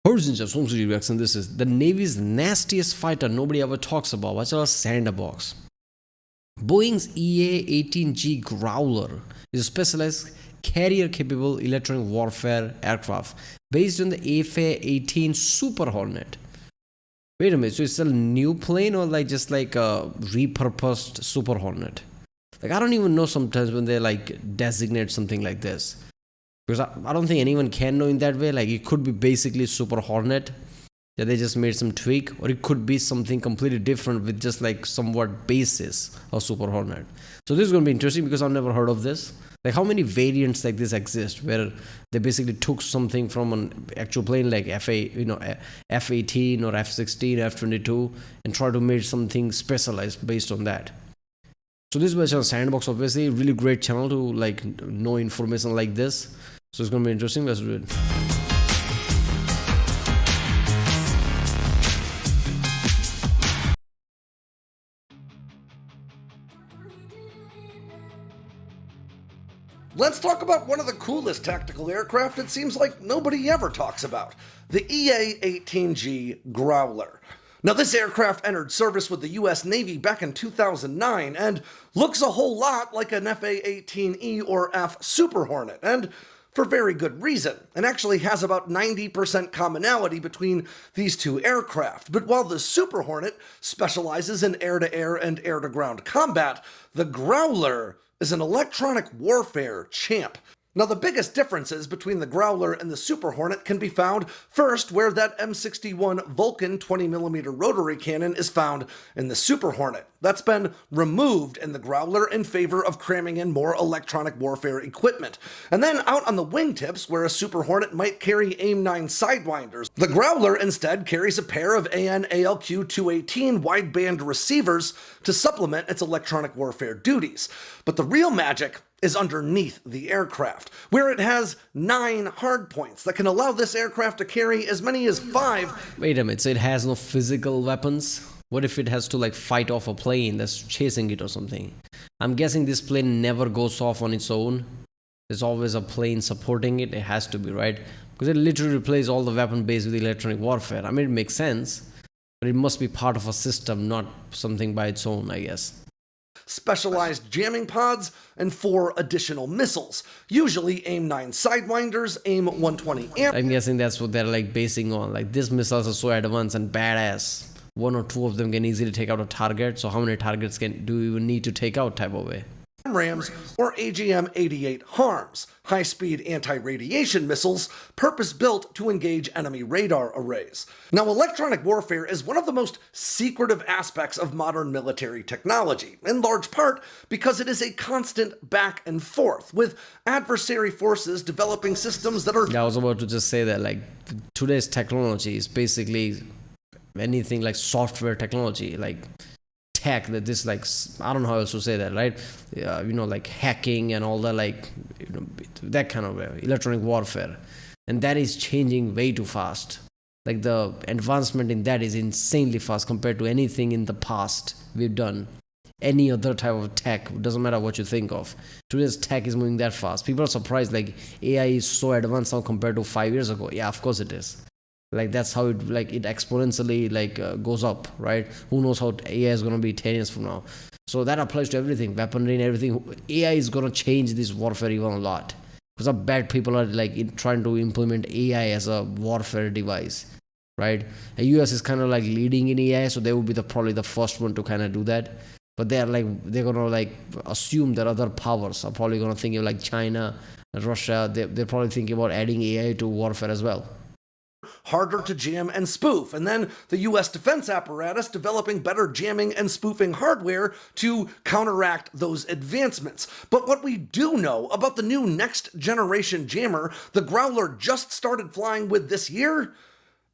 And this is the Navy's nastiest fighter nobody ever talks about. What's our sandboxx? Boeing's EA-18G Growler is a specialized carrier-capable electronic warfare aircraft based on the FA-18 Super Hornet. Wait a minute, so it's a new plane or like just like a repurposed Super Hornet? Like I don't even know sometimes when they like designate something like this. Because I don't think anyone can know in that way. Like it could be basically Super Hornet that they just made some tweak, or it could be something completely different with just like somewhat basis of Super Hornet. So this is going to be interesting because I've never heard of this. Like how many variants like this exist where they basically took something from an actual plane like F-18 or F-16, F-22 and try to make something specialized based on that. So this was on Sandboxx, obviously really great channel to like know information like this. So it's going to be interesting. Let's do it. Let's talk about one of the coolest tactical aircraft it seems like nobody ever talks about, the EA-18G Growler. Now this aircraft entered service with the US Navy back in 2009 and looks a whole lot like an FA-18E or F Super Hornet, and for very good reason, and actually has about 90% commonality between these two aircraft. But while the Super Hornet specializes in air-to-air and air-to-ground combat, the Growler is an electronic warfare champ. Now the biggest differences between the Growler and the Super Hornet can be found first where that M61 Vulcan 20mm rotary cannon is found in the Super Hornet. That's been removed in the Growler in favor of cramming in more electronic warfare equipment. And then out on the wingtips, where a Super Hornet might carry AIM-9 Sidewinders, the Growler instead carries a pair of AN/ALQ-218 wideband receivers to supplement its electronic warfare duties. But the real magic is underneath the aircraft, where it has 9 hardpoints that can allow this aircraft to carry as many as 5. Wait a minute, so it has no physical weapons? What if it has to like fight off a plane that's chasing it or something? I'm guessing this plane never goes off on its own. There's always a plane supporting it. It has to be, right? Because it literally replaces all the weapon base with electronic warfare. I mean, it makes sense, but it must be part of a system, not something by its own, I guess. Specialized jamming pods, and 4 additional missiles, usually AIM-9 Sidewinders, AIM-120 I'm guessing that's what they're like basing on. Like these missiles are so advanced and badass. 1 or 2 of them can easily take out a target. So how many targets do you even need to take out type of way? Rams, or AGM-88 HARMs, high-speed anti-radiation missiles purpose-built to engage enemy radar arrays. Now, electronic warfare is one of the most secretive aspects of modern military technology, in large part because it is a constant back and forth, with adversary forces developing systems that are... Yeah, I was about to just say that, like, today's technology is basically anything like software technology, like tech, that this like, I don't know how else to say that, right? Like hacking and all that, like, that kind of electronic warfare. And that is changing way too fast. Like the advancement in that is insanely fast compared to anything in the past we've done. Any other type of tech, doesn't matter what you think of. Today's tech is moving that fast. People are surprised, like AI is so advanced now compared to 5 years ago. Yeah, of course it is. Like that's how it exponentially goes up, right? Who knows how AI is going to be 10 years from now. So that applies to everything, weaponry and everything. AI is going to change this warfare even a lot. Because some bad people are like trying to implement AI as a warfare device, right? The US is kind of like leading in AI, so they will be probably the first one to kind of do that. But they're gonna assume that other powers are probably gonna think of like China, Russia. They're probably thinking about adding AI to warfare as well. Harder to jam and spoof, and then the US defense apparatus developing better jamming and spoofing hardware to counteract those advancements. But what we do know about the new next generation jammer the Growler just started flying with this year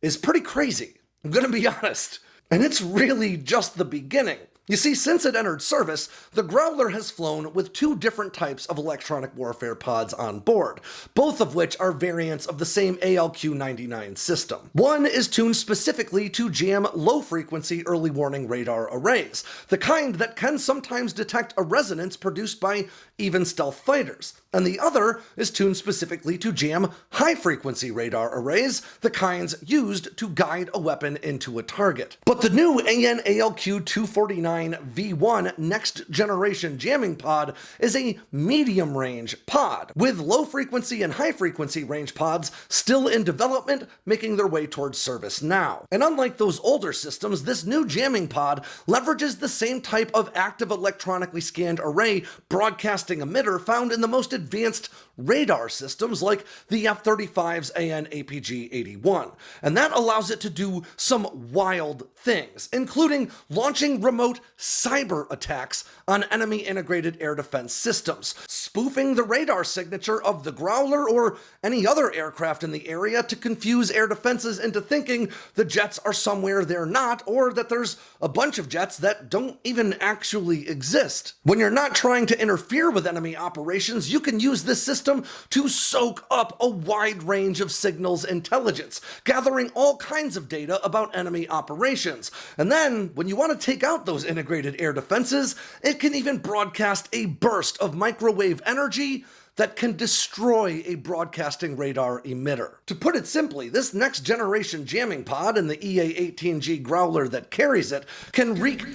is pretty crazy. I'm gonna be honest. And it's really just the beginning. You see, since it entered service, the Growler has flown with 2 different types of electronic warfare pods on board, both of which are variants of the same ALQ-99 system. One is tuned specifically to jam low-frequency early warning radar arrays, the kind that can sometimes detect a resonance produced by even stealth fighters, and the other is tuned specifically to jam high-frequency radar arrays, the kinds used to guide a weapon into a target. But the new AN/ALQ-249V1 next-generation jamming pod is a medium-range pod, with low-frequency and high-frequency range pods still in development, making their way towards service now. And unlike those older systems, this new jamming pod leverages the same type of active electronically scanned array broadcasting emitter found in the most advanced radar systems like the F-35's AN/APG-81, and that allows it to do some wild things, including launching remote cyber attacks on enemy integrated air defense systems, spoofing the radar signature of the Growler or any other aircraft in the area to confuse air defenses into thinking the jets are somewhere they're not, or that there's a bunch of jets that don't even actually exist. When you're not trying to interfere with enemy operations, you can use this system to soak up a wide range of signals intelligence, gathering all kinds of data about enemy operations. And then, when you want to take out those integrated air defenses, it can even broadcast a burst of microwave energy that can destroy a broadcasting radar emitter. To put it simply, this next generation jamming pod and the EA-18G Growler that carries it can wreak...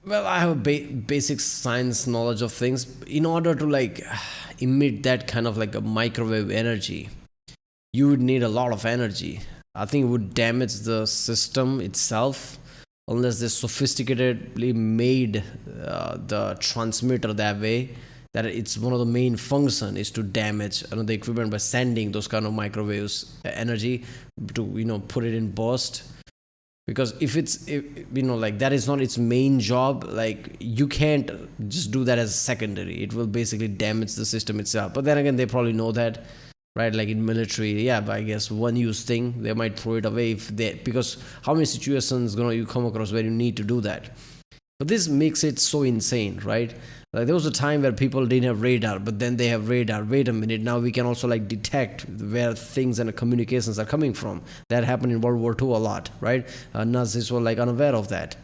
Well, I have a basic science knowledge of things. In order to emit that kind of a microwave energy, you would need a lot of energy. I think it would damage the system itself unless they sophisticatedly made the transmitter that way, that it's one of the main function is to damage the equipment by sending those kind of microwaves energy to put it in burst. Because if that is not its main job, you can't just do that as secondary. It will basically damage the system itself. But then again, they probably know that, right? Like in military, yeah, but I guess one use thing, they might throw it away because how many situations you come across where you need to do that? But this makes it so insane, right? There was a time where people didn't have radar, but then they have radar. Wait a minute, now we can also detect where things and communications are coming from. That happened in World War II a lot, right? Nazis were unaware of that.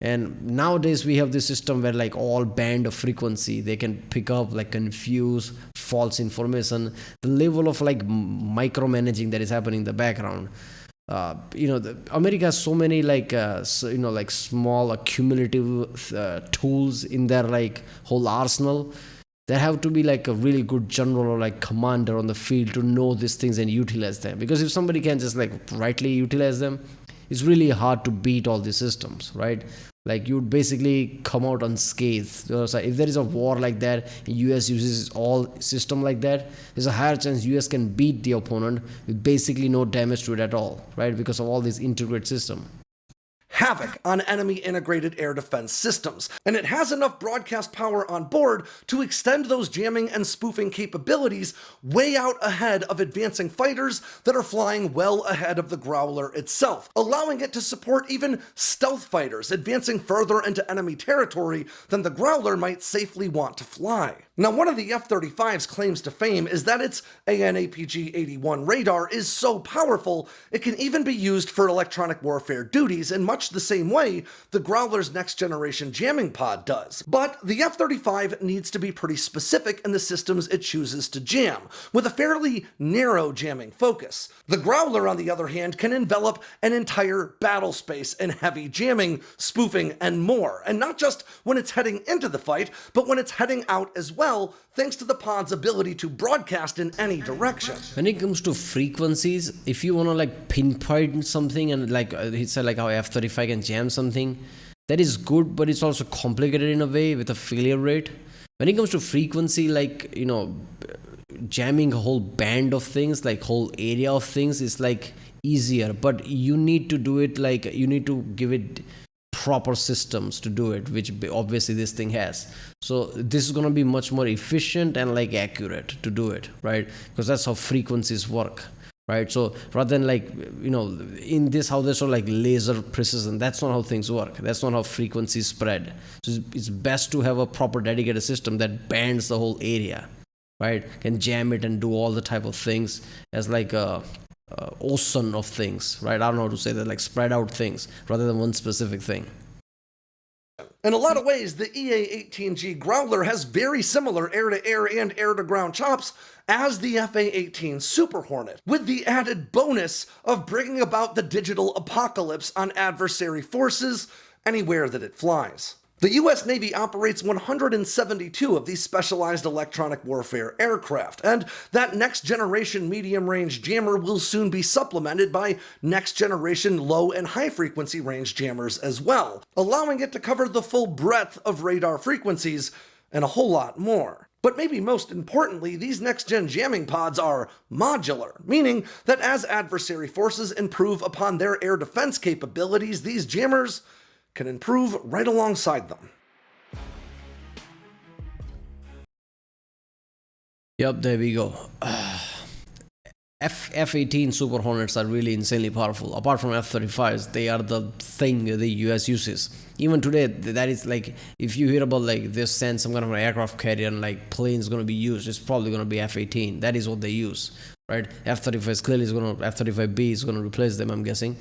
And nowadays we have this system where all band of frequency, they can pick up, confuse false information. The level of micromanaging that is happening in the background. America has so many small accumulative tools in their whole arsenal. There have to be a really good general or commander on the field to know these things and utilize them. Because if somebody can just rightly utilize them, it's really hard to beat all these systems, right? You would basically come out unscathed. So if there is a war like that, and US uses all system like that, there's a higher chance US can beat the opponent with basically no damage to it at all, right? Because of all this integrated system. Havoc on enemy integrated air defense systems, and it has enough broadcast power on board to extend those jamming and spoofing capabilities way out ahead of advancing fighters that are flying well ahead of the Growler itself, allowing it to support even stealth fighters advancing further into enemy territory than the Growler might safely want to fly. Now, one of the F-35's claims to fame is that its AN/APG-81 radar is so powerful it can even be used for electronic warfare duties in much the same way the Growler's next-generation jamming pod does. But the F-35 needs to be pretty specific in the systems it chooses to jam, with a fairly narrow jamming focus. The Growler, on the other hand, can envelop an entire battle space in heavy jamming, spoofing, and more, and not just when it's heading into the fight, but when it's heading out as well, thanks to the pod's ability to broadcast in any direction. When it comes to frequencies, if you want to pinpoint something and he said how F-35 can jam something, that is good, but it's also complicated in a way with a failure rate. When it comes to frequency, jamming a whole band of things, whole area of things is easier, but you need to do it you need to give it proper systems to do it, which obviously this thing has. So this is going to be much more efficient and accurate to do it, right? Because that's how frequencies work, right? So rather than in this how there's laser precision, that's not how things work. That's not how frequencies spread. So it's best to have a proper dedicated system that bands the whole area, right? Can jam it and do all the type of things as a ocean of things, right? I don't know how to say that, spread out things rather than one specific thing. In a lot of ways, the EA-18G Growler has very similar air-to-air and air-to-ground chops as the FA-18 Super Hornet, with the added bonus of bringing about the digital apocalypse on adversary forces anywhere that it flies. The US Navy operates 172 of these specialized electronic warfare aircraft, and that next-generation medium-range jammer will soon be supplemented by next-generation low and high-frequency range jammers as well, allowing it to cover the full breadth of radar frequencies and a whole lot more. But maybe most importantly, these next-gen jamming pods are modular, meaning that as adversary forces improve upon their air defense capabilities, these jammers can improve right alongside them. Yep, there we go. F-18 Super Hornets are really insanely powerful. Apart from F-35s, they are the thing the US uses. Even today, that is like, if you hear about like this send some kind of an aircraft carrier and like planes going to be used, it's probably going to be F-18. That is what they use, right? F-35 is clearly F-35B is going to replace them, I'm guessing.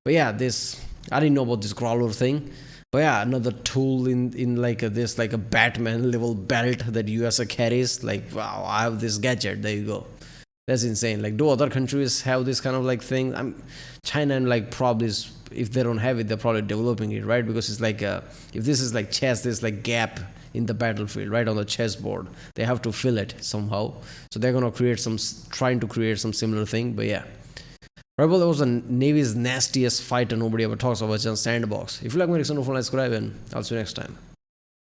But yeah, I didn't know about this Growler thing. But yeah, another tool in like this, like a Batman level belt that US carries. Like, wow, I have this gadget. There you go. That's insane. Like, do other countries have this kind of like thing? China and like probably, if they don't have it, they're probably developing it, right? Because it's like, if this is like chess, there's like gap in the battlefield, right, on the chessboard. They have to fill it somehow. So they're gonna trying to create some similar thing. But yeah. Right, well, that was the Navy's nastiest fighter nobody ever talks about, just sandboxx. If you like my reason, don't forget to subscribe, and I'll see you next time.